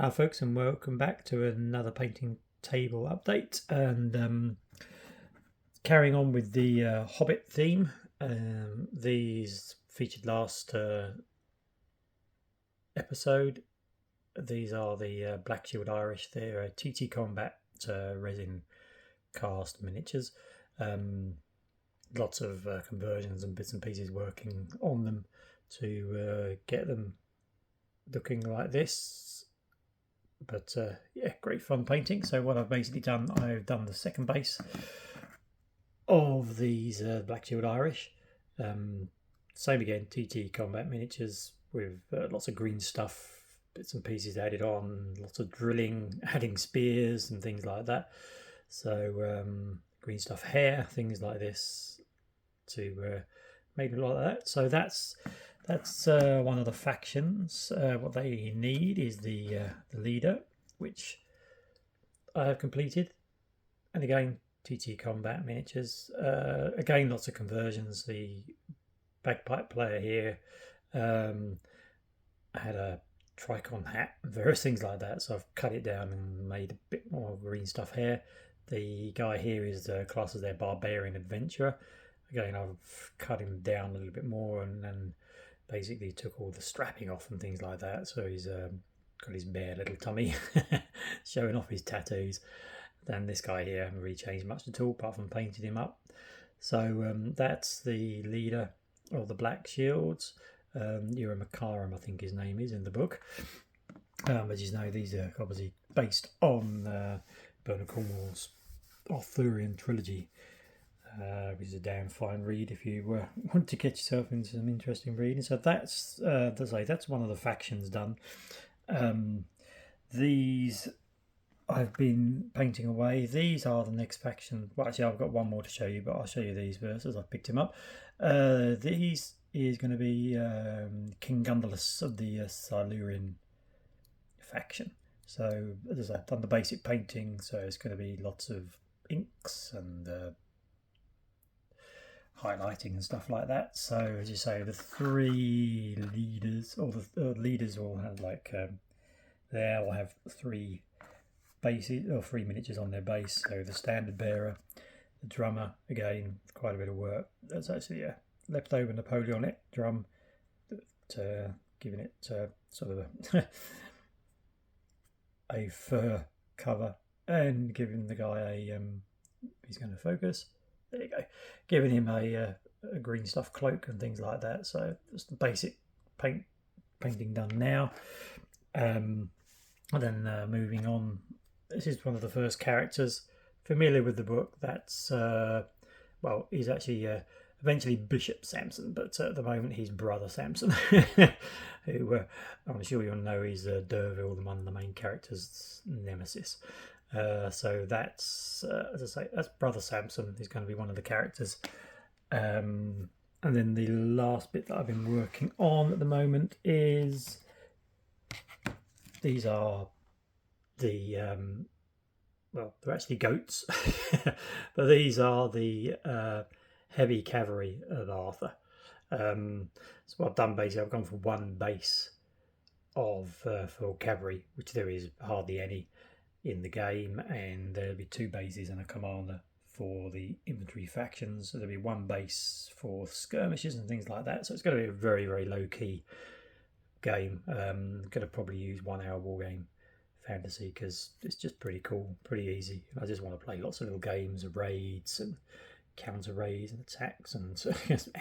Folks, and welcome back to another painting table update, and carrying on with the Hobbit theme. These featured last episode. These are the Black Shield Irish. They're TT Combat resin cast miniatures. Lots of conversions and bits and pieces working on them to get them looking like this. But yeah, great fun painting. So what I've basically done, I've done the second base of these Black Shield Irish. Same again, TT Combat miniatures with lots of green stuff, bits and pieces added on, lots of drilling, adding spears and things like that. So green stuff hair, things like this to make it like that. So that's one of the factions. What they need is the leader, which I have completed. And again, TT Combat miniatures. Again, lots of conversions. The bagpipe player here had a tricon hat, various things like that. So I've cut it down and made a bit more green stuff hair. The guy here is classed as their barbarian adventurer. Again, I've cut him down a little bit more and basically took all the strapping off and things like that, so he's got his bare little tummy showing off his tattoos. Then this guy here, I haven't really changed much at all apart from painting him up. So that's the leader of the Black Shields. Ewan McCarran, I think his name is in the book. As you know, these are obviously based on Bernard Cornwell's Arthurian trilogy, which is a damn fine read if you want to get yourself into some interesting reading. So that's one of the factions done. These I've been painting away. These are the next faction. Well, actually, I've got one more to show you, but I'll show you these first as I've picked him up. These is going to be King Gundulus of the Silurian faction. So as I've done the basic painting, so it's going to be lots of inks and highlighting and stuff like that. So as you say, the three leaders, or the leaders will have like they will have three bases or three miniatures on their base. So the standard bearer, the drummer, again quite a bit of work. That's actually a leftover Napoleonic drum, giving it sort of a fur cover and giving the guy a he's going to focus. There you go. Giving him a green stuff cloak and things like that. So just the basic painting done now. And then moving on. This is one of the first characters. Familiar with the book. That's well, he's actually eventually Bishop Samson, but at the moment he's Brother Samson, who I'm sure you'll know is Derville, one of the main characters' nemesis. So that's, as I say, that's Brother Samson. He's going to be one of the characters. And then the last bit that I've been working on at the moment is these are the well, they're actually goats, but these are the heavy cavalry of Arthur. So what I've done basically, I've gone for one base of for cavalry, which there is hardly any in the game, and there'll be two bases and a commander for the infantry factions. So there'll be one base for skirmishes and things like that. So it's going to be a very, very low key game. I'm going to probably use 1 hour war game fantasy because it's just pretty cool, pretty easy. I just want to play lots of little games of raids and counter raids and attacks and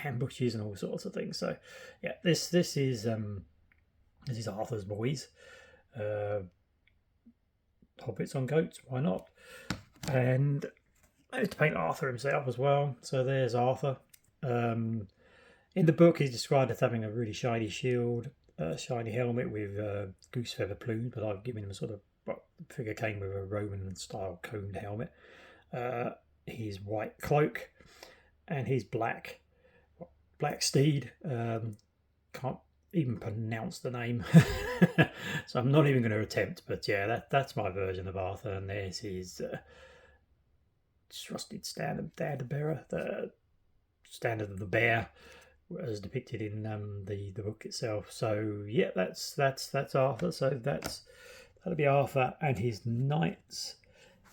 ambushes and all sorts of things. So yeah, this is Arthur's boys. Hobbits on goats, why not? And I had to paint Arthur himself as well. So there's Arthur. In the book, he's described as having a really shiny shield, shiny helmet with goose feather plumes, but I've given him a sort of, well, the figure came with a Roman style coned helmet. His white cloak and his black steed. Can't even pronounce the name, so I'm not even going to attempt. But yeah, that's my version of Arthur, and there's his trusted standard bearer, the standard of the bear, as depicted in the book itself. So yeah, that's Arthur. So that's that'll be Arthur and his knights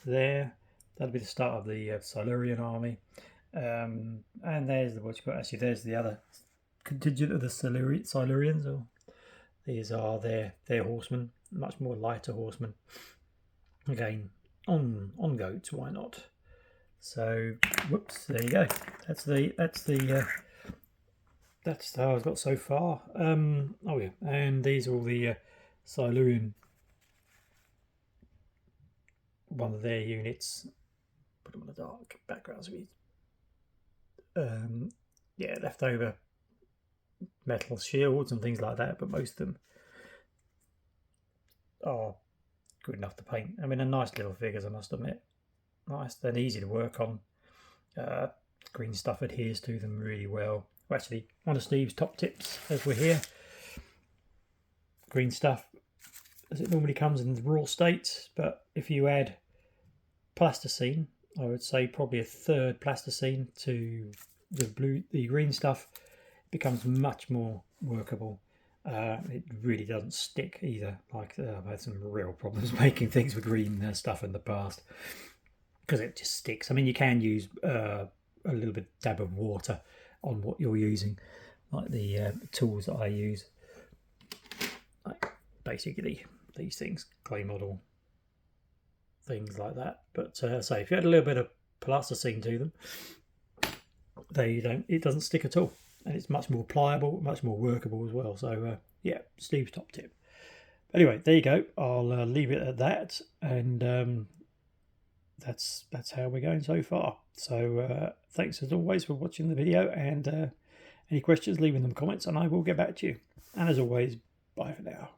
there. That'll be the start of the Silurian army. And there's there's the other contingent of the Silurians. Or these are their horsemen, much more lighter horsemen. Again, on goats, why not? So, whoops, there you go. That's how I've got so far. Oh yeah, and these are all the Silurian, one of their units. Put them on a dark background. Yeah, leftover metal shields and things like that, but most of them are good enough to paint. I mean, they're nice little figures, I must admit. Nice, they're easy to work on. Green stuff adheres to them really well. Well, actually, one of Steve's top tips as we're here. Green stuff, as it normally comes in the raw state, but if you add plasticine, I would say probably a third plasticine to the green stuff, it becomes much more workable. It really doesn't stick either. Like I've had some real problems making things with green stuff in the past because it just sticks. I mean, you can use a little bit dab of water on what you're using, like the tools that I use. Like basically these things, clay model, things like that. But say if you add a little bit of plasticine to them, it doesn't stick at all, and it's much more pliable, much more workable as well. So yeah, Steve's top tip. Anyway, there you go. I'll leave it at that, and that's how we're going so far. So thanks as always for watching the video, and any questions, leave in the comments, and I will get back to you. And as always, bye for now.